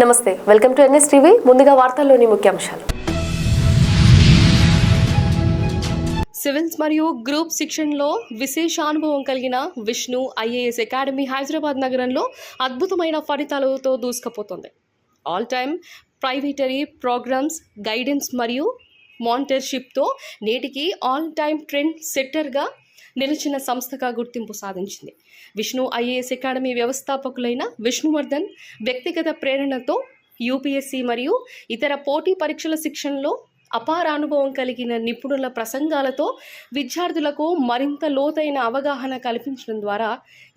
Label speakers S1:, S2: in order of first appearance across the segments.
S1: నమస్తే, welcome to NS TV. ముందుగా వార్తల్లోని ముఖ్యాంశాలు. సివిల్స్ మరియు గ్రూప్ శిక్షణలో విశేష అనుభవం కలిగిన విష్ణు ఐఏఎస్ అకాడమీ హైదరాబాద్ నగరంలో అద్భుతమైన ఫలితాలతో దూసుకుపోతుంది. ఆల్ టైమ్ ప్రైవేటరీ ప్రోగ్రామ్స్, గైడెన్స్ మరియు మానిటర్షిప్తో నేటికి ఆల్ టైమ్ ట్రెండ్ సెట్టర్గా నిలిచిన సంస్థగా గుర్తింపు సాధించింది. విష్ణు ఐఏఎస్ అకాడమీ వ్యవస్థాపకులైన విష్ణువర్ధన్ వ్యక్తిగత ప్రేరణతో యూపీఎస్సీ మరియు ఇతర పోటీ పరీక్షల శిక్షణలో అపార అనుభవం కలిగిన నిపుణుల ప్రసంగాలతో విద్యార్థులకు మరింత లోతైన అవగాహన కల్పించడం ద్వారా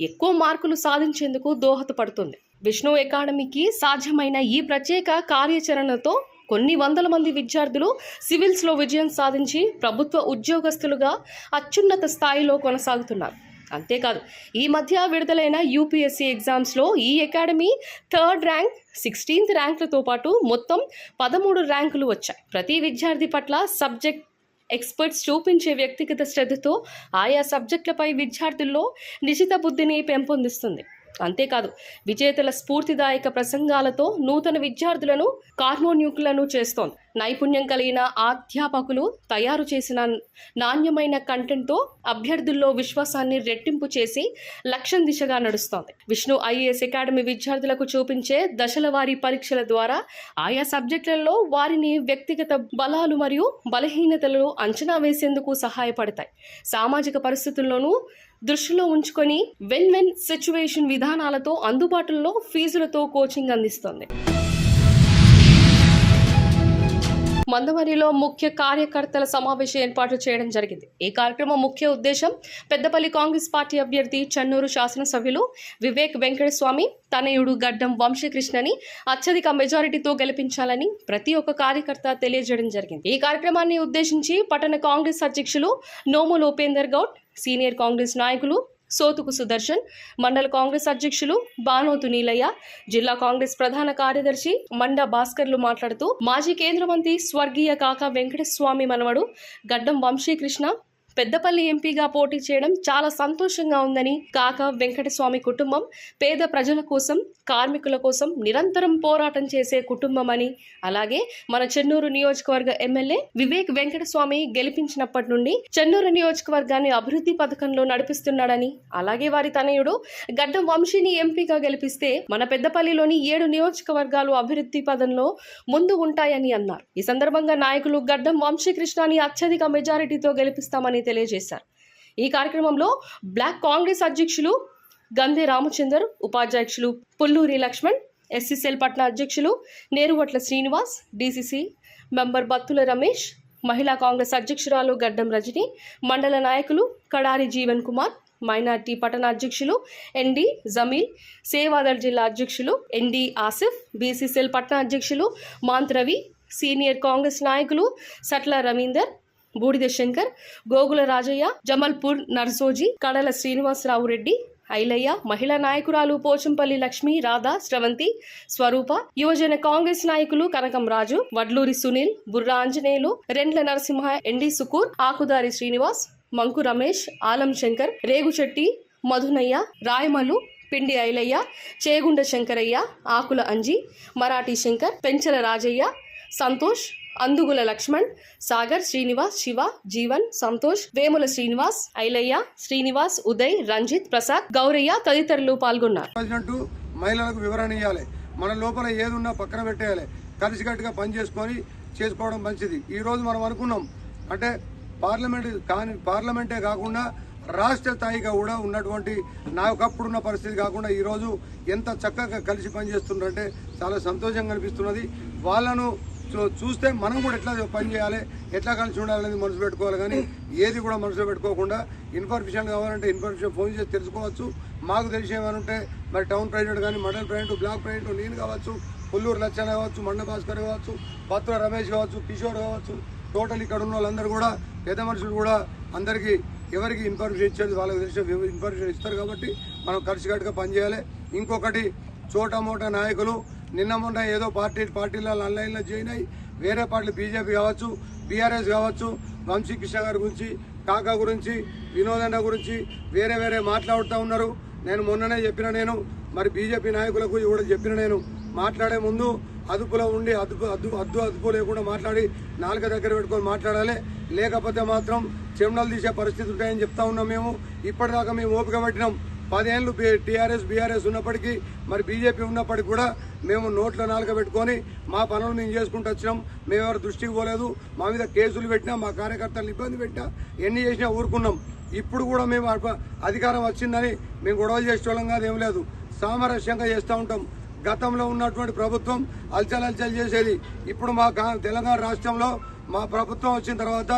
S1: ఎక్కువ మార్కులు సాధించేందుకు దోహదపడుతుంది. విష్ణు అకాడమీకి సాధ్యమైన ఈ ప్రత్యేక కార్యాచరణతో కొన్ని వందల మంది విద్యార్థులు సివిల్స్లో విజయం సాధించి ప్రభుత్వ ఉద్యోగస్తులుగా అత్యున్నత స్థాయిలో కొనసాగుతున్నారు. అంతేకాదు, ఈ మధ్య విడుదలైన యూపీఎస్సీ ఎగ్జామ్స్లో ఈ అకాడమీ 3rd ర్యాంక్, 16th ర్యాంకులతో పాటు మొత్తం 13 ర్యాంకులు వచ్చాయి. ప్రతి విద్యార్థి పట్ల సబ్జెక్ట్ ఎక్స్పర్ట్స్ చూపించే వ్యక్తిగత శ్రద్ధతో ఆయా సబ్జెక్టులపై విద్యార్థుల్లో నిశిత బుద్ధిని పెంపొందిస్తుంది. అంతేకాదు, విజేతల స్ఫూర్తిదాయక ప్రసంగాలతో నూతన విద్యార్థులను కార్మోన్యుకులను చేస్తోంది. నైపుణ్యం కలిగిన అధ్యాపకులు తయారు చేసిన నాణ్యమైన కంటెంట్తో అభ్యర్థుల్లో విశ్వాసాన్ని రెట్టింపు చేసి లక్ష్యం దిశగా నడుస్తోంది. విష్ణు ఐఏఎస్ అకాడమీ విద్యార్థులకు చూపించే దశల వారీ పరీక్షల ద్వారా ఆయా సబ్జెక్టులలో వారిని వ్యక్తిగత బలాలు మరియు బలహీనతలను అంచనా వేసేందుకు సహాయపడతాయి. సామాజిక పరిస్థితుల్లోనూ దృష్టిలో ఉంచుకొని వెన్ సిచ్యువేషన్ విధానాలతో అందుబాటులో ఫీజులతో కోచింగ్ అందిస్తోంది. మందమరిలో ముఖ్య కార్యకర్తల సమావేశం ఏర్పాటు చేయడం జరిగింది. ఈ కార్యక్రమం ముఖ్య ఉద్దేశం పెద్దపల్లి కాంగ్రెస్ పార్టీ అభ్యర్థి చెన్నూరు శాసనసభ్యులు వివేక్ వెంకటస్వామి తనయుడు గడ్డం వంశీకృష్ణని అత్యధిక మెజారిటీతో గెలిపించాలని ప్రతి ఒక్క కార్యకర్త తెలియజేయడం జరిగింది. ఈ కార్యక్రమాన్ని ఉద్దేశించి పట్టణ కాంగ్రెస్ అధ్యక్షులు నోముల ఉపేందర్ గౌడ్, సీనియర్ కాంగ్రెస్ నాయకులు సోతుకు సుదర్శన్, మండల కాంగ్రెస్ అధ్యక్షులు బానోతు నీలయ్య, జిల్లా కాంగ్రెస్ ప్రధాన కార్యదర్శి మండ భాస్కర్లు మాట్లాడుతూ మాజీ కేంద్ర మంత్రి స్వర్గీయ కాకా వెంకటస్వామి మనవడు గడ్డం వంశీకృష్ణ పెద్దపల్లి ఎంపీగా పోటీ చేయడం చాలా సంతోషంగా ఉందని, కాకా వెంకటస్వామి కుటుంబం పేద ప్రజల కోసం, కార్మికుల కోసం నిరంతరం పోరాటం చేసే కుటుంబం అని, అలాగే మన చెన్నూరు నియోజకవర్గ ఎమ్మెల్యే వివేక్ వెంకటస్వామి గెలిపించినప్పటి నుండి చెన్నూరు నియోజకవర్గాన్ని అభివృద్ధి పథకంలో నడిపిస్తున్నాడని, అలాగే వారి తనయుడు గడ్డం వంశీని ఎంపీగా గెలిపిస్తే మన పెద్దపల్లిలోని 7 నియోజకవర్గాలు అభివృద్ధి పదంలో ముందు ఉంటాయని అన్నారు. ఈ సందర్భంగా నాయకులు గడ్డం వంశీకృష్ణని అత్యధిక మెజారిటీతో గెలిపిస్తామని తెలియజేశారు. ఈ కార్యక్రమంలో బ్లాక్ కాంగ్రెస్ అధ్యక్షులు గంధే రామచందర్, ఉపాధ్యక్షులు పుల్లూరి లక్ష్మణ్, ఎస్సీసీఎల్ పట్న అధ్యక్షులు నేరువట్ల శ్రీనివాస్, డీసీసీ మెంబర్ బత్తుల రమేష్, మహిళా కాంగ్రెస్ అధ్యక్షురాలు గడ్డం రజని, మండల నాయకులు కడారి జీవన్ కుమార్, మైనార్టీ పట్టణ అధ్యక్షులు ఎన్డి జమీల్, సేవాదళ్ జిల్లా అధ్యక్షులు ఎన్డి ఆసిఫ్, బీసీసీఎల్ పట్న అధ్యక్షులు మాంత్రవి, సీనియర్ కాంగ్రెస్ నాయకులు సట్ల రవీందర్, బూడిద శంకర్, గోగుల రాజయ్య, జమల్పూర్ నర్సోజీ, కడల శ్రీనివాసరావు రెడ్డి, ఐలయ్య, మహిళా నాయకురాలు పోచంపల్లి లక్ష్మి, రాధా, స్రవంతి, స్వరూప, యువజన కాంగ్రెస్ నాయకులు కనకం రాజు, వడ్లూరి సునీల్, బుర్రా ఆంజనేయులు, రెండ్ల నరసింహ, ఎండి సుకూర్, ఆకుదారి శ్రీనివాస్, మంకు రమేష్, ఆలం శంకర్, రేగుచెట్టి మధునయ్య, రాయమలు, పిండి ఐలయ్య, చేగుండ శంకరయ్య, ఆకుల అంజి, మరాఠీ శంకర్, పెంచల రాజయ్య, సంతోష్, అందుగుల లక్ష్మణ్, సాగర్, శ్రీనివాస్, శివ, జీవన్, సంతోష్, వేముల శ్రీనివాస్, ఐలయ్య, శ్రీనివాస్, ఉదయ్, రంజిత్, ప్రసాద్, గౌరయ్య తదితరులు పాల్గొన్నారు.
S2: మహిళలకు వివరణ ఇవ్వాలి, మన లోపల ఏదున్నా పక్కన పెట్టేయాలి, కలిసికట్టుగా పని చేసుకోవడం మంచిది. ఈ రోజు మనం అనుకున్నాం అంటే పార్లమెంటే కాకుండా రాష్ట్ర స్థాయిగా కూడా ఉన్నటువంటి ఒకప్పుడున్న పరిస్థితి కాకుండా ఈరోజు ఎంత చక్కగా కలిసి పనిచేస్తున్నారంటే చాలా సంతోషంగా అనిపిస్తున్నది. వాళ్ళను చూస్తే మనం కూడా ఎట్లా పని చేయాలి, ఎట్లా కలిసి ఉండాలనేది మనసు పెట్టుకోవాలి. కానీ ఏది కూడా మనసులో పెట్టుకోకుండా ఇన్ఫర్మేషన్ కావాలంటే ఇన్ఫర్మేషన్ ఫోన్ చేసి తెలుసుకోవచ్చు. మాకు తెలిసేమనుంటే మరి టౌన్ ప్రెసిడెంట్ కానీ, మండల ప్రెసిడెంట్, బ్లాక్ ప్రెసిడెంట్ నేను కావచ్చు, పుల్లూరు లచ్చన్న కావచ్చు, మండ భాస్కర్ కావచ్చు, పత్ర రమేష్ కావచ్చు, కిషోర్ కావచ్చు, టోటల్ ఇక్కడ ఉన్న వాళ్ళందరూ కూడా పెద్ద మనుషులు కూడా అందరికీ ఎవరికి ఇన్ఫర్మేషన్ ఇచ్చేది వాళ్ళకి తెలిసిన ఇన్ఫర్మేషన్ ఇస్తారు. కాబట్టి మనం కలిసికట్టుగా పనిచేయాలి. ఇంకొకటి చోటమోట నాయకులు నిన్న మొన్న ఏదో పార్టీలలో ఆన్లైన్లో జాయిన్ అయ్యి వేరే పార్టీలు బీజేపీ కావచ్చు, బీఆర్ఎస్ కావచ్చు, వంశీకృష్ణ గారి గురించి, కాకా గురించి, వినోదన్న గురించి వేరే మాట్లాడుతూ ఉన్నారు. నేను మొన్ననే చెప్పిన, నేను మరి బీజేపీ నాయకులకు కూడా చెప్పిన, నేను మాట్లాడే ముందు అదుపులో ఉండి అదుపు లేకుండా మాట్లాడి నాలుక దగ్గర పెట్టుకొని మాట్లాడాలి. లేకపోతే మాత్రం చెమటలు తీసే పరిస్థితి ఉంటాయని చెప్తా ఉన్నాం. మేము ఇప్పటిదాకా మేము ఓపిక పట్టినాం. 10 ఏళ్ళు టీఆర్ఎస్ బీఆర్ఎస్ ఉన్నప్పటికీ మరి బీజేపీ ఉన్నప్పటికీ కూడా మేము నోట్లో నాలుక పెట్టుకొని మా పనులు మేము చేసుకుంటూ వచ్చినాం. మేము ఎవరు దృష్టికి పోలేదు. మా మీద కేసులు పెట్టినా, మా కార్యకర్తలను ఇబ్బంది పెట్టినా, ఎన్ని చేసినా ఊరుకున్నాం. ఇప్పుడు కూడా మేము అధికారం వచ్చిందని మేము గొడవలు చేసేవాళ్ళం కాదు, ఏం లేదు. సామరస్యంగా చేస్తూ ఉంటాం. గతంలో ఉన్నటువంటి ప్రభుత్వం అల్చల్ చేసేది. ఇప్పుడు మా తెలంగాణ రాష్ట్రంలో మా ప్రభుత్వం వచ్చిన తర్వాత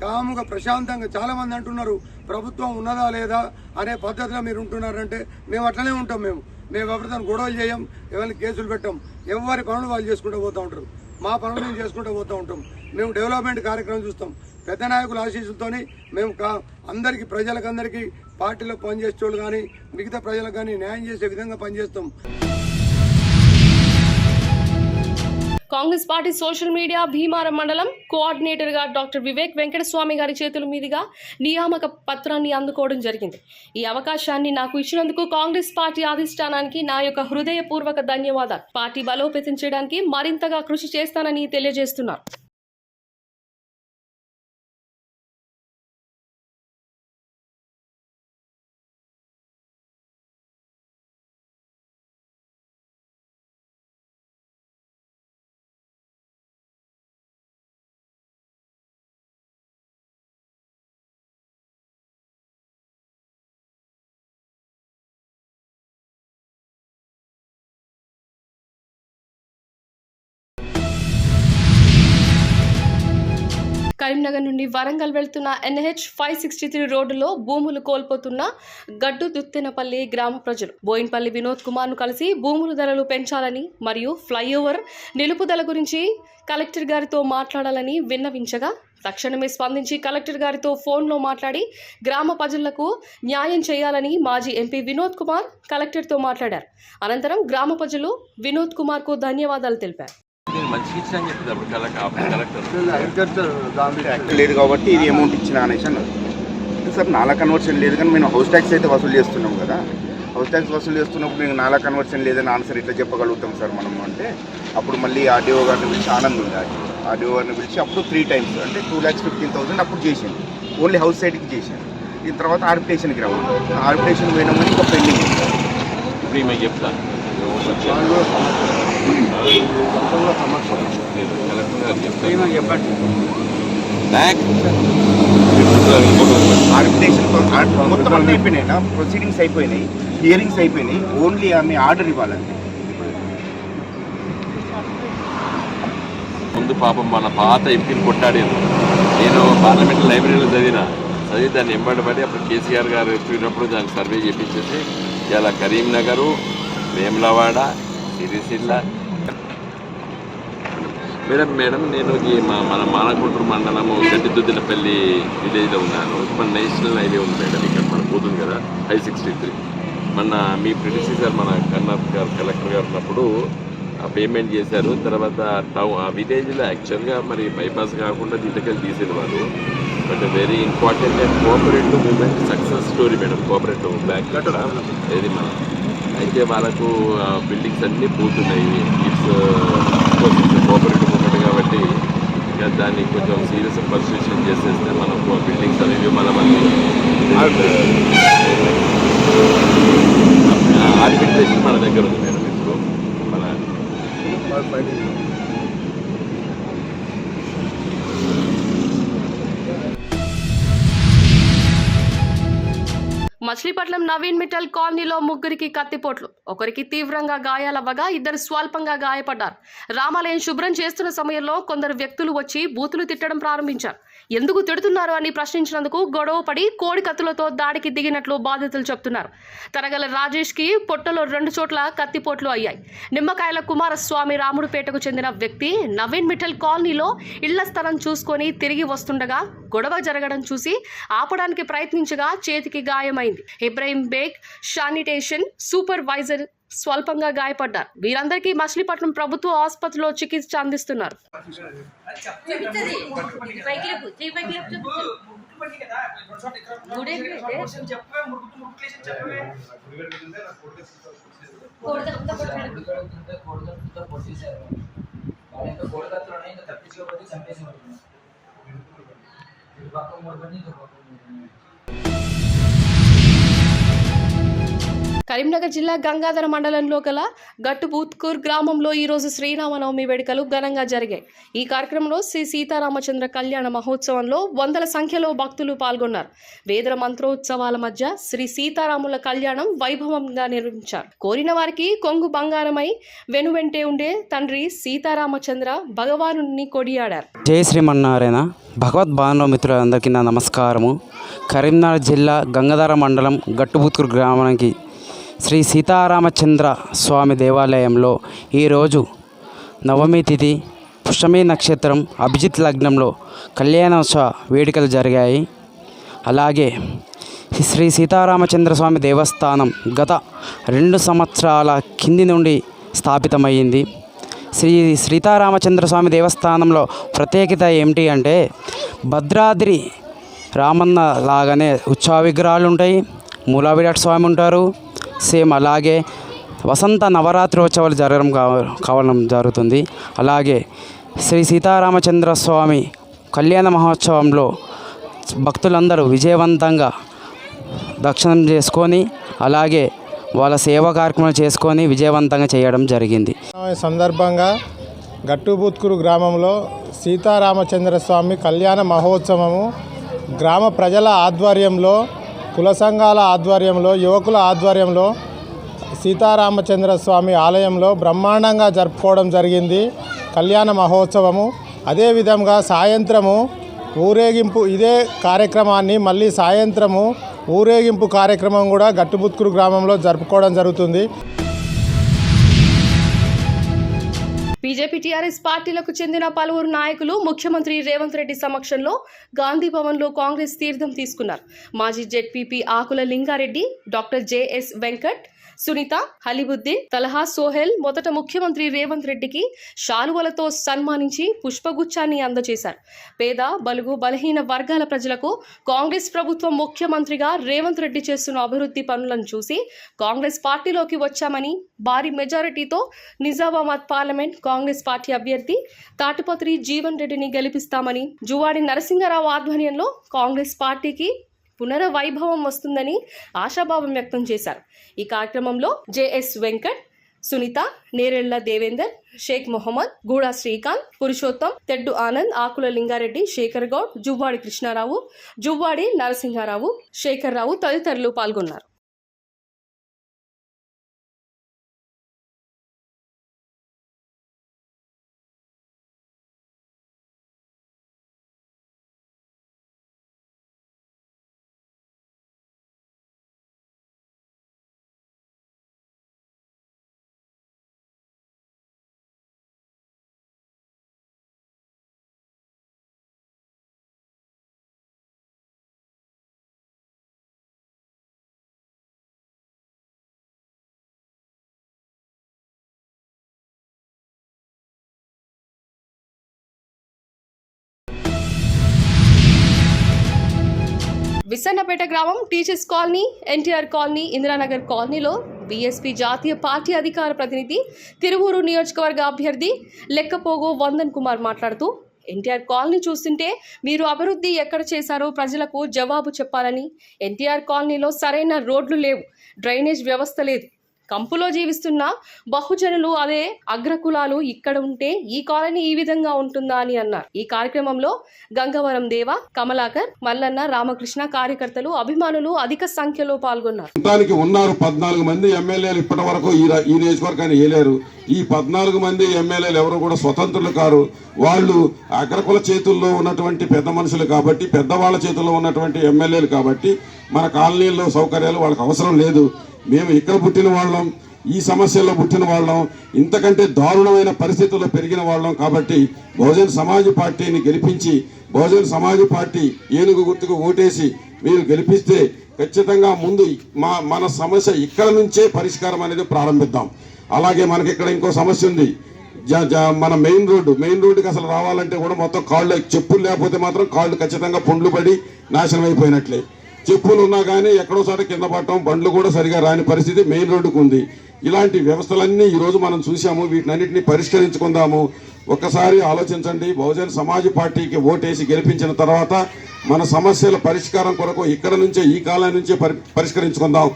S2: కాముగా ప్రశాంతంగా చాలా మంది అంటున్నారు ప్రభుత్వం ఉన్నదా లేదా అనే పద్ధతిలో మీరు ఉంటున్నారంటే మేము అట్లనే ఉంటాం. మేము ఎవరితో గొడవలు చేయం, ఎవరిని కేసులు పెట్టాం. ఎవరి పనులు వాళ్ళు చేసుకుంటూ పోతూ ఉంటారు. మా పనులు మేము చేసుకుంటూ పోతూ ఉంటాం. మేము డెవలప్మెంట్ కార్యక్రమం చూస్తాం. పెద్ద నాయకుల ఆశీస్సులతో మేము అందరికీ ప్రజలకందరికీ పార్టీలో పనిచేసే వాళ్ళు కానీ మిగతా ప్రజలకు కానీ న్యాయం చేసే విధంగా పనిచేస్తాం.
S1: Congress party social media Bheemaram మండలం కోఆర్డినేటర్ గా డాక్టర్ వివేక్ వెంకటస్వామి గారి చేతుల మీదుగా నియామక పత్రాన్ని అందుకోవడం జరిగింది. ఈ అవకాశాన్ని నాకు ఇచ్చినందుకు కాంగ్రెస్ పార్టీ అధిష్టానానికి నా యొక్క హృదయపూర్వక ధన్యవాదాలు. పార్టీ బలోపేతం చేయడానికి మరింతగా కృషి చేస్తానని తెలియజేస్తున్నారు. కరీంనగర్ నుండి వరంగల్ వెళ్తున్న NH 563 రోడ్డులో భూములు కోల్పోతున్న గడ్డు దుత్తెనపల్లి గ్రామ ప్రజలు బోయిన్పల్లి వినోద్ కుమార్ ను కలిసి భూముల ధరలు పెంచాలని మరియు ఫ్లైఓవర్ నిలుపుదల గురించి కలెక్టర్ గారితో మాట్లాడాలని విన్నవించగా తక్షణమే స్పందించి కలెక్టర్ గారితో ఫోన్లో మాట్లాడి గ్రామ ప్రజలకు న్యాయం చేయాలని మాజీ ఎంపీ వినోద్ కుమార్ కలెక్టర్తో మాట్లాడారు. అనంతరం గ్రామ ప్రజలు వినోద్ కుమార్కు ధన్యవాదాలు తెలిపారు.
S3: లేదు కాబట్టి ఇది అమౌంట్ ఇచ్చిన అనేసి అన్నారు సార్. నాలా కన్వర్షన్ లేదు కానీ మేము హౌస్ ట్యాక్స్ అయితే వసూలు చేస్తున్నాం కదా. హౌస్ ట్యాక్స్ వసూలు చేస్తున్నప్పుడు మేము నాలా కన్వర్షన్ లేదని ఆన్సర్ ఇట్లా చెప్పగలుగుతాం సార్ మనము అంటే అప్పుడు మళ్ళీ ఆర్డీఓ గారిని పిలిచి ఆనంద్ ఉంది ఆర్డీఓ గారిని పిలిచి అప్పుడు 3 times అంటే 2,15,000 అప్పుడు చేసింది. ఓన్లీ హౌస్ సైడ్కి చేసింది. దీని తర్వాత ఆర్బిట్రేషన్కి రావాలి. ఆర్బిట్రేషన్ పోయినామని ఇంకా పెండింగ్ ఇప్పుడు మేము చెప్తాను. ఆర్బిట్రేషన్ మొత్తం అన్నీ అయిపోయినాయి, ప్రొసీడింగ్స్ అయిపోయినాయి, హియరింగ్స్ అయిపోయినాయి. ఓన్లీ ఆమె ఆర్డర్ ఇవ్వాలండి.
S4: ముందు పాపం మన పాత ఎంపీని కొట్టాడారు. నేను పార్లమెంట్ లైబ్రరీలో చదివి దాన్ని ఎంబడబడి అప్పుడు కేసీఆర్ గారు చెప్పినప్పుడు దాన్ని సర్వే చేయించేసి ఇలా కరీంనగరు, వేములవాడ, సిరిసిల్ల. మేడం నేను మన మానకొండూరు మండలము గడ్డిదుద్దినపల్లి విలేజ్లో ఉన్నాను. మన నేషనల్ హైవే ఉంది మేడం, ఇక్కడ మన పోతుంది కదా 563. మన మీ ప్రిడిసెసర్ మన కలెక్టర్ గారు ఉన్నప్పుడు పేమెంట్ చేశారు. తర్వాత ఆ విలేజ్లో యాక్చువల్గా మరి బైపాస్ కాకుండా దీంట్లోకి తీసేది వాళ్ళు. But very important and cooperative movement success story madam. Cooperative bank అక్కడ ఏది మన అయితే వాళ్ళకు బిల్డింగ్స్ అన్నీ పోతున్నాయి. ఇట్స్ కోఆపరేటివ్ మూమెంట్ కాబట్టి ఇక దాన్ని కొంచెం సీరియస్ పర్సిషన్ చేసేస్తే మనకు బిల్డింగ్స్ అనేవి మన ఆర్బిట్రేషన్ మన దగ్గర ఉంది మేడం. ఇప్పుడు మన
S1: మచిలీపట్నం నవీన్ మిట్టల్ కాలనీలో ముగ్గురికి కత్తిపోట్లు, ఒకరికి తీవ్రంగా గాయాలవ్వగా 2 స్వల్పంగా గాయపడ్డారు. రామాలయం శుభ్రం చేస్తున్న సమయంలో కొందరు వ్యక్తులు వచ్చి బూతులు తిట్టడం ప్రారంభించారు. ఎందుకు తిడుతున్నారు అని ప్రశ్నించినందుకు గొడవ పడి కోడి కత్తులతో దాడికి దిగినట్లు బాధితులు చెబుతున్నారు. తరగల రాజేష్ కి పొట్టలో 2 చోట్ల కత్తిపోట్లు అయ్యాయి. నిమ్మకాయల కుమారస్వామి రాముడుపేటకు చెందిన వ్యక్తి నవీన్ మిట్టల్ కాలనీలో ఇళ్ల స్థలం చూసుకొని తిరిగి వస్తుండగా గొడవ జరగడం చూసి ఆపడానికి ప్రయత్నించగా చేతికి గాయమైంది. ఇబ్రాహిం బేగ్ శానిటేషన్ సూపర్వైజర్ స్వల్పంగా గాయపడ్డారు. వీరందరికీ మచిలీపట్నం ప్రభుత్వ ఆసుపత్రిలో చికిత్స అందిస్తున్నారు. కరీంనగర్ జిల్లా గంగాధర మండలంలో గల గట్టుబూత్కూర్ గ్రామంలో ఈరోజు శ్రీరామనవమి వేడుకలు ఘనంగా జరిగాయి. ఈ కార్యక్రమంలో శ్రీ సీతారామచంద్ర కళ్యాణ మహోత్సవంలో వందల సంఖ్యలో భక్తులు పాల్గొన్నారు. వేద మంత్రోత్సవాల మధ్య శ్రీ సీతారాముల కళ్యాణం వైభవంగా నిర్వహించారు. కోరిన వారికి కొంగు బంగారమై వెనువెంటే ఉండే తండ్రి సీతారామచంద్ర భగవానుని కొడియాడారు.
S5: జై శ్రీమన్నారాయణ. భగవద్ బాంధవ మిత్రులందరికీ నా నమస్కారము. కరీంనగర్ జిల్లా గంగాధర మండలం గట్టుబూత్కూర్ గ్రామానికి శ్రీ సీతారామచంద్ర స్వామి దేవాలయంలో ఈరోజు నవమి తిథి పుష్యమి నక్షత్రం అభిజిత్ లగ్నంలో కళ్యాణోత్సవ వేడుకలు జరిగాయి. అలాగే శ్రీ సీతారామచంద్ర స్వామి దేవస్థానం గత 2 సంవత్సరాల కింది నుండి స్థాపితమైంది. శ్రీ సీతారామచంద్ర స్వామి దేవస్థానంలో ప్రత్యేకత ఏమిటి అంటే భద్రాద్రి రామన్న లాగానే ఉత్సవ విగ్రహాలు ఉంటాయి. మూలా విరాట్ స్వామి ఉంటారు. సేమ్ అలాగే వసంత నవరాత్రోత్సవాలు కావడం జరుగుతుంది. అలాగే శ్రీ సీతారామచంద్ర స్వామి కళ్యాణ మహోత్సవంలో భక్తులందరూ విజయవంతంగా దర్శనం చేసుకొని అలాగే వాళ్ళ సేవా కార్యక్రమాలు చేసుకొని విజయవంతంగా చేయడం జరిగింది.
S6: సందర్భంగా గట్టుబూత్కూరు గ్రామంలో సీతారామచంద్ర స్వామి కళ్యాణ మహోత్సవము గ్రామ ప్రజల ఆధ్వర్యంలో, కుల సంఘాల ఆధ్వర్యంలో, యువకుల ఆధ్వర్యంలో సీతారామచంద్ర స్వామి ఆలయంలో బ్రహ్మాండంగా జరుపుకోవడం జరిగింది కళ్యాణ మహోత్సవము. అదేవిధంగా సాయంత్రము ఊరేగింపు, ఇదే కార్యక్రమాన్ని మళ్ళీ సాయంత్రము ఊరేగింపు కార్యక్రమం కూడా గట్టుబూత్కూరు గ్రామంలో జరుపుకోవడం జరుగుతుంది.
S1: బీజేపీ టీఆర్ఎస్ పార్టీలకు చెందిన పలువురు నాయకులు ముఖ్యమంత్రి రేవంత్ రెడ్డి సమక్షంలో గాంధీ భవన్లో కాంగ్రెస్ తీర్థం తీసుకున్నారు. మాజీ జెడ్పీపీ ఆకుల లింగారెడ్డి, డాక్టర్ జేఎస్ వెంకట్, సునీత, హలీబుద్దీన్, తలహా సోహెల్ మొదట ముఖ్యమంత్రి రేవంత్ రెడ్డికి శాలువలతో సన్మానించి పుష్పగుచ్చాన్ని అందజేశారు. పేద, బలుగు, బలహీన వర్గాల ప్రజలకు కాంగ్రెస్ ప్రభుత్వం ముఖ్యమంత్రిగా రేవంత్ రెడ్డి చేస్తున్న అభివృద్ధి పనులను చూసి కాంగ్రెస్ పార్టీలోకి వచ్చామని, భారీ మెజారిటీతో నిజామాబాద్ పార్లమెంట్ కాంగ్రెస్ పార్టీ అభ్యర్థి తాటిపత్రి జీవన్ రెడ్డిని గెలిపిస్తామని, జువాడి నరసింహారావు ఆధ్వర్యంలో కాంగ్రెస్ పార్టీకి పునర్వైభవం వస్తుందని ఆశాభావం వ్యక్తం చేశారు. ఈ కార్యక్రమంలో జేఎస్ వెంకట్, సునీత, నేరెళ్ల దేవేందర్, షేక్ మొహమ్మద్, గూడా శ్రీకాంత్, పురుషోత్తం, తెడ్డు ఆనంద్, ఆకుల లింగారెడ్డి, శేఖర్ గౌడ్, జువ్వాడి కృష్ణారావు, జువ్వాడి నరసింహారావు, శేఖర్ రావు తదితరులు పాల్గొన్నారు. విసన్నపేట గ్రామం teachers colony, NTR colony, Indiranagar కాలనీలో బీఎస్పీ జాతీయ పార్టీ అధికార ప్రతినిధి, తిరువూరు నియోజకవర్గ అభ్యర్థి లెక్కపోగు వందన్ కుమార్ మాట్లాడుతూ, ఎన్టీఆర్ కాలనీ చూస్తుంటే మీరు అభివృద్ధి ఎక్కడ చేశారో ప్రజలకు జవాబు చెప్పాలని, ఎన్టీఆర్ కాలనీలో సరైన రోడ్లు లేవు, డ్రైనేజ్ వ్యవస్థ లేదు, కంపులో జీవిస్తున్న బహుజనులు, అదే అగ్రకులాలు ఇక్కడ ఉంటే ఈ కాలనీ ఈ విధంగా ఉంటుందా అని అన్నారు. ఈ కార్యక్రమంలో గంగవరం దేవ, కమలాకర్, మల్లన్న, రామకృష్ణ కార్యకర్తలు, అభిమానులు అధిక సంఖ్యలో పాల్గొన్నారు.
S7: ఉన్నారు 14 మంది ఎమ్మెల్యేలు ఇప్పటి వరకు ఈ నియోజకవర్గాన్ని ఏలారు. ఈ 14 మంది ఎమ్మెల్యేలు ఎవరు కూడా స్వతంత్రులు కారు. వాళ్ళు అగ్రకుల చేతుల్లో ఉన్నటువంటి పెద్ద మనుషులు కాబట్టి, పెద్దవాళ్ళ చేతుల్లో ఉన్నటువంటి ఎమ్మెల్యేలు కాబట్టి మన కాలనీల్లో సౌకర్యాలు వాళ్ళకి అవసరం లేదు. మేము ఇక్కడ పుట్టిన వాళ్ళం, ఈ సమస్యల్లో పుట్టిన వాళ్ళం, ఇంతకంటే దారుణమైన పరిస్థితుల్లో పెరిగిన వాళ్ళం కాబట్టి బహుజన్ సమాజ్ పార్టీని గెలిపించి, బహుజన్ సమాజ్ పార్టీ ఏనుగు గుర్తుకు ఓటేసి మీరు గెలిపిస్తే ఖచ్చితంగా ముందు మన సమస్య ఇక్కడ నుంచే పరిష్కారం అనేది ప్రారంభిద్దాం. అలాగే మనకి ఇక్కడ ఇంకో సమస్య ఉంది. మన మెయిన్ రోడ్డుకి అసలు రావాలంటే కూడా మొత్తం కాళ్ళు, చెప్పులు లేకపోతే మాత్రం కాళ్ళు ఖచ్చితంగా పుండ్లు పడి నాశనం అయిపోయినట్లే. చెప్పులు ఉన్నా కానీ ఎక్కడో చోట కింద పడటం, బండ్లు కూడా సరిగా రాని పరిస్థితి మెయిన్ రోడ్డుకు ఉంది. ఇలాంటి వ్యవస్థలన్నీ ఈరోజు మనం చూసాము. వీటినన్నింటినీ పరిష్కరించుకుందాము. ఒక్కసారి ఆలోచించండి. బహుజన్ సమాజ్ పార్టీకి ఓటేసి గెలిపించిన తర్వాత మన సమస్యల పరిష్కారం కొరకు ఇక్కడ నుంచే, ఈ కాలం నుంచే పరిష్కరించుకుందాం.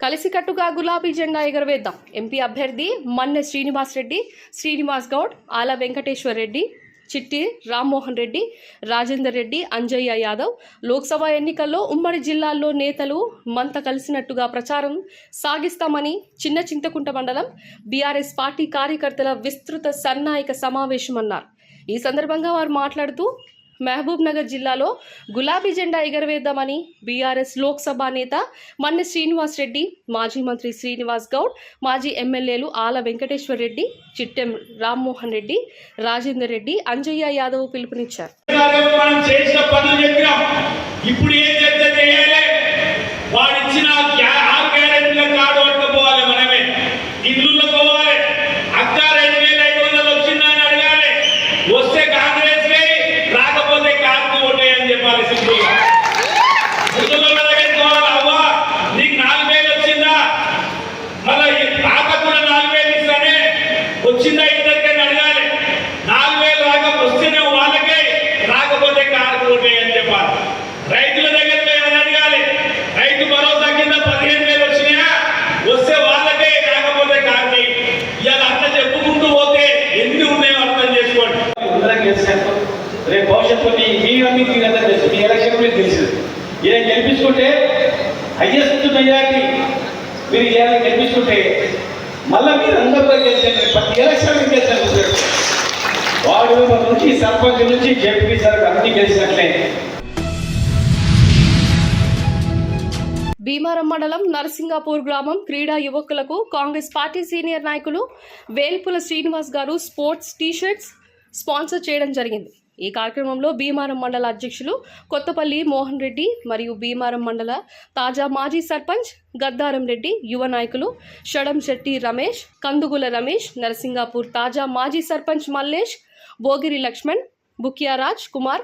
S1: కలిసికట్టుగా గులాబీ జెండా ఎగరవేద్దాం. ఎంపీ అభ్యర్థి మన్నె శ్రీనివాస్ రెడ్డి, శ్రీనివాస్ గౌడ్, ఆల వెంకటేశ్వర్ రెడ్డి, చిట్టి రామ్మోహన్ రెడ్డి, రాజేందర్ రెడ్డి, అంజయ్య యాదవ్. లోక్సభ ఎన్నికల్లో ఉమ్మడి జిల్లాల్లో నేతలు మంత కలిసినట్టుగా ప్రచారం సాగిస్తామని చిన్న చింతకుంట మండలం బీఆర్ఎస్ పార్టీ కార్యకర్తల విస్తృత సన్నాయిక సమావేశమన్నారు. ఈ సందర్భంగా వారు మాట్లాడుతూ మహబూబ్ నగర్ జిల్లాలో గులాబీ జెండా ఎగరవేద్దామని బీఆర్ఎస్ లోక్సభ నేత మన్నె శ్రీనివాస్ రెడ్డి, మాజీ మంత్రి శ్రీనివాస్ గౌడ్, మాజీ ఎమ్మెల్యేలు ఆల వెంకటేశ్వర్ రెడ్డి, చిట్టెం రామ్మోహన్ రెడ్డి, రాజేందర్ రెడ్డి, అంజయ్య యాదవ్ పిలుపునిచ్చారు.
S8: ఇప్పుడు ఏం చర్చ చేయాలి? వాడిచ్చిన కార్డు పట్టుకోవాలి, మనమే ఇల్లు పోవాలి. అక్క 2500 వచ్చిందని అడగాలి. వస్తే కాంగ్రెస్ రాకపోతే కాదు ఓటే అని చెప్పాలి. సింపుల్గా అవ్వా నీకు 4000 వచ్చిందా, మళ్ళీ రాక కూడా 4000 ఇస్తానే వచ్చిందా ఇద్దరికైనా అడగాలి. 4000 రాక వస్తేనే వాళ్ళకే, రాకపోతే కాదు ఓటే అని చెప్పాలి. రైతుల దగ్గర ఏమని అడగాలి. రైతు భరోసా కింద 15,000 వచ్చినాయా, వస్తే వాళ్ళకే, రాకపోతే కాదు. ఇవాళ అంత చెప్పుకుంటూ పోతే ఎన్ని ఉన్నాయో అర్థం చేసుకోండి. రేపు భవిష్యత్తు మీవన్నీ మీరంతా తెలుసు, మీ ఎలక్షన్ మీద తెలుసు. ఈయన గెలిపించుకుంటే హైయెస్ట్ మెజారిటీ మీరు ఇలా గెలిపించుకుంటే మళ్ళీ మీరు అందరితో గెలిచారు. ప్రతి ఎలక్షన్ మీరు గెలిచారు. వార్డు మెంబర్ నుంచి సర్పంచ్ నుంచి జెడ్పీ సార్ అన్ని గెలిచినట్లే.
S1: భీమారం మండలం నరసింగాపూర్ గ్రామం క్రీడా యువకులకు కాంగ్రెస్ పార్టీ సీనియర్ నాయకులు వేల్పుల శ్రీనివాస్ గారు స్పోర్ట్స్ టీషర్ట్స్ స్పాన్సర్ చేయడం జరిగింది. ఈ కార్యక్రమంలో భీమారం మండల అధ్యక్షులు కొత్తపల్లి మోహన్ రెడ్డి మరియు భీమారం మండల తాజా మాజీ సర్పంచ్ గద్దారం రెడ్డి, యువ నాయకులు షడం శెట్టి రమేష్, కందుగుల రమేష్, నరసింగాపూర్ తాజా మాజీ సర్పంచ్ మల్లేష్, భోగిరి లక్ష్మణ్, బుకియారాజ్ కుమార్,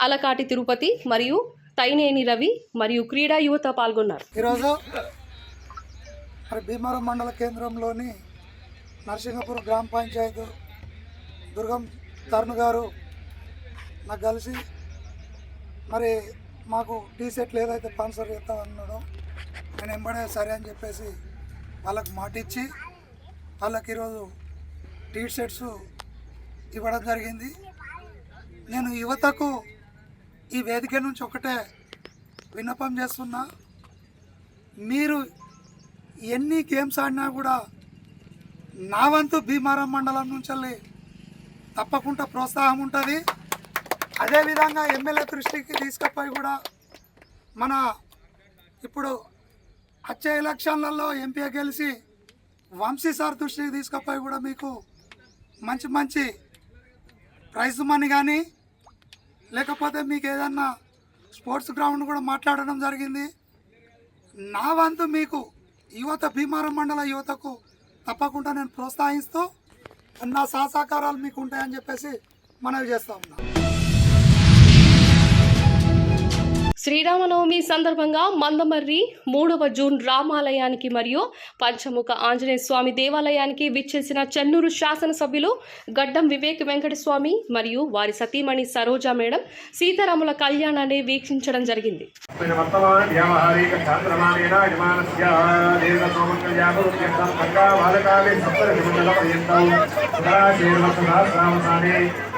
S1: అలకాటి తిరుపతి మరియు తైనేని రవి మరియు క్రీడా యువత పాల్గొన్నారు.
S9: ఈరోజు మరి భీమారం మండల కేంద్రంలోని నరసింగపూర్ గ్రామ పంచాయతీ దుర్గం తరుణ్ గారు నాకు కలిసి మరి మాకు టీ షర్ట్లు ఏదైతే స్పాన్సర్ చేస్తామన్నాడో నేను ఎంబడే సరే అని చెప్పేసి వాళ్ళకు మాట ఇచ్చి వాళ్ళకి ఈరోజు టీ షర్ట్స్ ఇవ్వడం జరిగింది. నేను యువతకు ఈ వేదిక నుంచి ఒకటే విన్నపం చేస్తున్నా, మీరు ఎన్ని గేమ్స్ ఆడినా కూడా నా వంతు భీమారం మండలం నుంచి తప్పకుండా ప్రోత్సాహం ఉంటుంది. అదేవిధంగా ఎమ్మెల్యే దృష్టికి తీసుకుపోయి కూడా మన ఇప్పుడు వచ్చే ఎలక్షన్లలో ఎంపీ గెలిచి వంశీ సార్ దృష్టికి తీసుకుపోయి కూడా మీకు మంచి మంచి ప్రైజ్ మనీ కానీ లేకపోతే మీకు ఏదన్నా స్పోర్ట్స్ గ్రౌండ్ కూడా మాట్లాడడం జరిగింది. నా వంతు మీకు యువత భీమారం మండల యువతకు తప్పకుండా నేను ప్రోత్సహిస్తూ నా సహకారాలు మీకు ఉంటాయని చెప్పేసి మనవి చేస్తా ఉన్నా.
S1: శ్రీరామనవమి సందర్భంగా మందమర్రి 3వ జూన్ రామాలయానికి మరియు పంచముఖ ఆంజనేయ స్వామి దేవాలయానికి విచ్చేసిన చెన్నూరు శాసనసభ్యులు గడ్డం వివేక్ వెంకటస్వామి మరియు వారి సతీమణి సరోజా మేడం సీతారాముల కళ్యాణాన్ని వీక్షించడం జరిగింది.
S10: సూర్యమండల పర్యంతం ఉదరాశేర్వర్షామసానే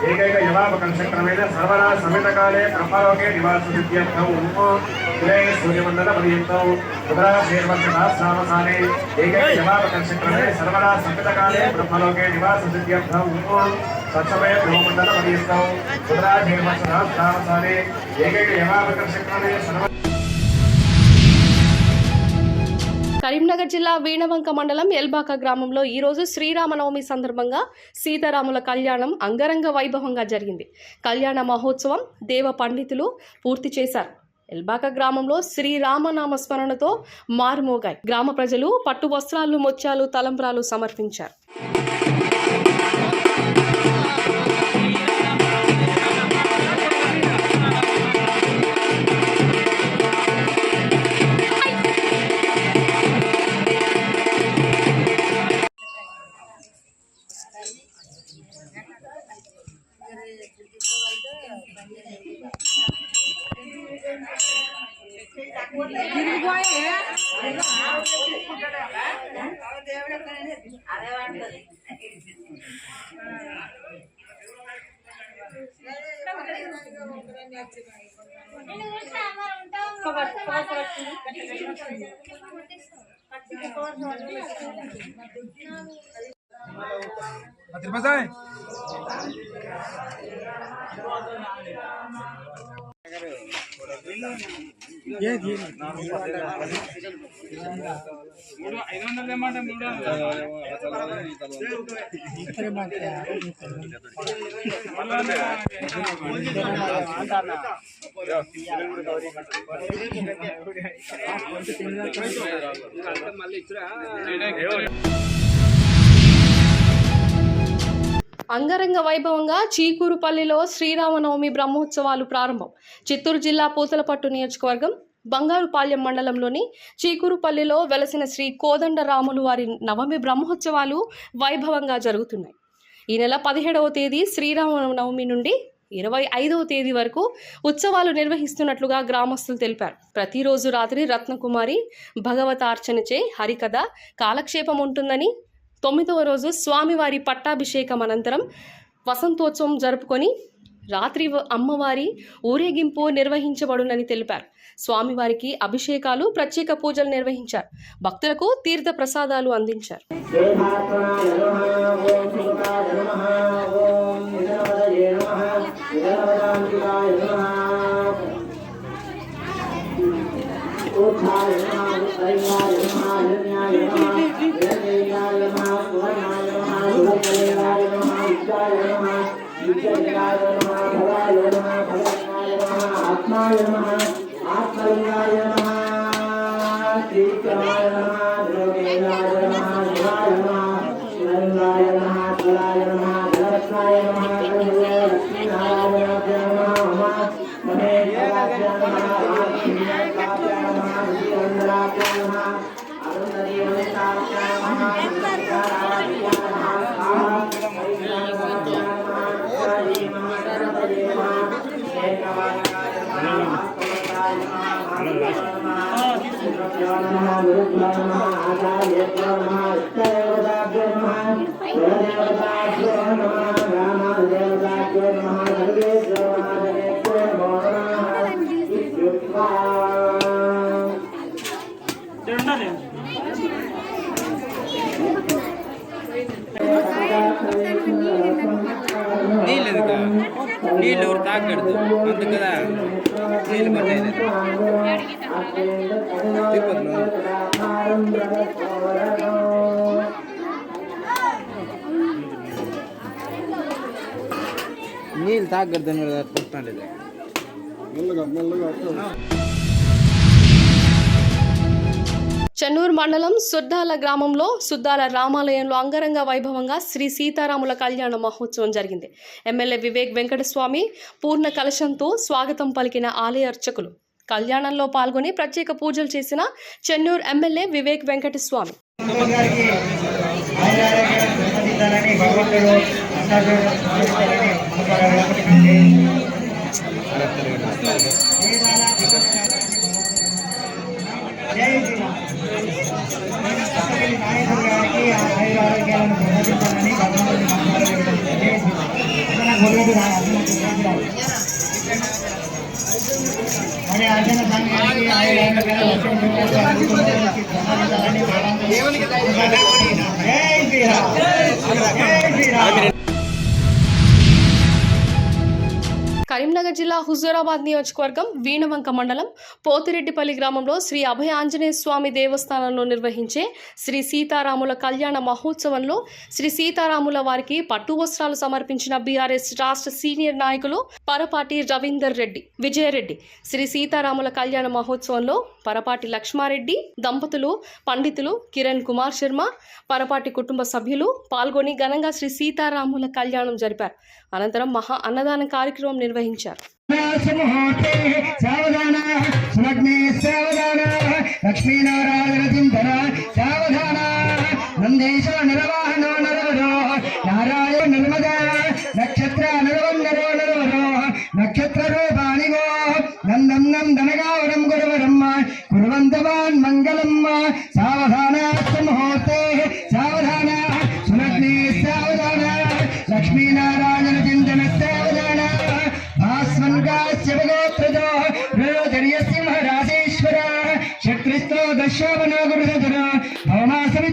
S10: ఏకైక యమాపకర్షక్రమే సర్వదా సంగతకాలే బ్రహ్మలోకే నివాస సిద్ధ్యర్థం సత్సమయ బ్రహ్మమండల పర్యంతం ఉదరాశేర్వర్షామసానే ఏకైక యమాపకర్షక్రమే సర్వ.
S1: కరీంనగర్ జిల్లా వీణవంక మండలం ఎల్బాక గ్రామంలో ఈరోజు శ్రీరామనవమి సందర్భంగా సీతారాముల కళ్యాణం అంగరంగ వైభవంగా జరిగింది. కళ్యాణ మహోత్సవం దేవ పండితులు పూర్తి చేశారు. ఎల్బాక గ్రామంలో శ్రీరామనామ స్మరణతో మారుమోగాయి. గ్రామ ప్రజలు పట్టు వస్త్రాలు, ముత్యాలు, తలంబ్రాలు సమర్పించారు. అంగరంగ వైభవంగా చీకూరుపల్లిలో శ్రీరామనవమి బ్రహ్మోత్సవాలు ప్రారంభం. చిత్తూరు జిల్లా పూతలపట్టు నియోజకవర్గం బంగారుపాళ్యం మండలంలోని చీకూరుపల్లిలో వెలసిన శ్రీ కోదండరాములు వారి నవమి బ్రహ్మోత్సవాలు వైభవంగా జరుగుతున్నాయి. ఈ నెల 17వ తేదీ శ్రీరామనవమి నుండి 25వ తేదీ వరకు ఉత్సవాలు నిర్వహిస్తున్నట్లుగా గ్రామస్తులు తెలిపారు. ప్రతిరోజు రాత్రి రత్నకుమారి భగవతార్చనచే హరికథ కాలక్షేపం ఉంటుందని, 9వ రోజు స్వామివారి పట్టాభిషేకం అనంతరం వసంతోత్సవం జరుపుకొని రాత్రి అమ్మవారి ఊరేగింపు నిర్వహించబడునని తెలిపారు. స్వామివారికి అభిషేకాలు, ప్రత్యేక పూజలు నిర్వహించారు. భక్తులకు తీర్థ ప్రసాదాలు అందించారు.
S5: నీళ్ళు తాగకూడదు అంత కదా నీళ్ళు పట్టేది నీళ్ళు తాగకూడదు కొట్టాలి.
S1: చెన్నూరు మండలం సుద్దాల గ్రామంలో సుద్దాల రామాలయంలో అంగరంగ వైభవంగా శ్రీ సీతారాముల కళ్యాణ మహోత్సవం జరిగింది. ఎమ్మెల్యే వివేక్ వెంకటస్వామి పూర్ణ కలశంతో స్వాగతం పలికిన ఆలయ అర్చకులు. కళ్యాణంలో పాల్గొని ప్రత్యేక పూజలు చేసిన చెన్నూరు ఎమ్మెల్యే వివేక్ వెంకటస్వామి. కరీంనగర్ జిల్లా హుజూరాబాద్ నియోజకవర్గం వీణవంక మండలం పోతిరెడ్డిపల్లి గ్రామంలో శ్రీ అభయ ఆంజనేయ స్వామి దేవస్థానంలో నిర్వహించే శ్రీ సీతారాముల కళ్యాణ మహోత్సవంలో శ్రీ సీతారాముల వారికి పట్టు వస్త్రాలు సమర్పించిన బీఆర్ఎస్ రాష్ట్ర సీనియర్ నాయకులు పరపాటి రవీందర్ రెడ్డి, విజయరెడ్డి. శ్రీ సీతారాముల కళ్యాణ మహోత్సవంలో పరపాటి లక్ష్మారెడ్డి దంపతులు, పండితులు కిరణ్ కుమార్ శర్మ, పరపాటి కుటుంబ సభ్యులు పాల్గొని ఘనంగా శ్రీ సీతారాముల కళ్యాణం జరిపారు. అనంతరం మహా అన్నదాన కార్యక్రమం నిర్వహించారు.
S11: నక్షత్ర రూపాణిగో నందం ధనగావరం గురువరమ్మ కురువంతవా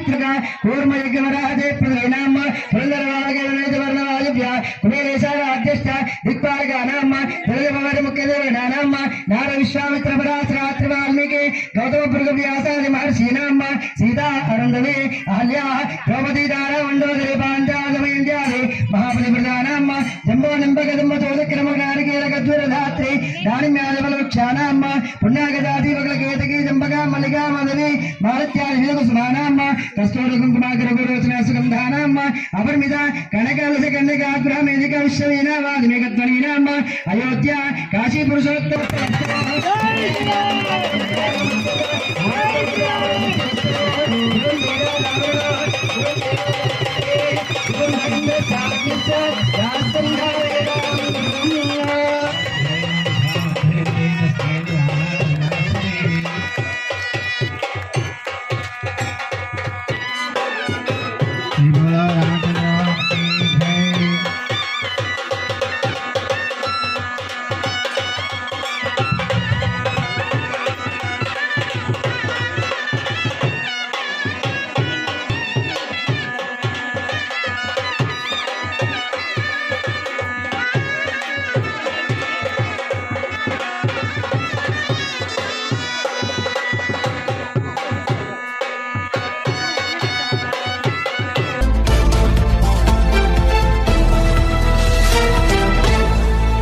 S11: पवित्रका कूर्मयज्ञमराजे प्रदेनाम पुरंदरवागवर्णवायुभ्य कुबेरेशाराध्यश्च दिक्पालकानाम प्रदेवमुख्यदेवनानाम नार विश्वामित्र पराशरात्र वाल्मीकि गौतम भृगव्यासादि महर्षीणाम सीता अरुंधवी अहल्या द्रौपदी दारा मंडोदरी पांचालमयंत्यादि महाबलिप्रदानाम जम्बो निम्बकदम्ब चोदक्रमकारिकेलकद्वरधात्री दानिम्यादिबलवृक्षाणाम पुण्यागदादिवकलकेतकी जम्बका मल्लिका मदवी मालत्यादिकुसुमानाम कस्तूरकुङ्कुमाग्रगुरोचनासुगन्धानाम अपरिमिता कनकलसकन्यकाग्रहमेधिका विश्ववीणावादिमेकध्वनीनाम अयोध्या काशी पुरुषोत्तम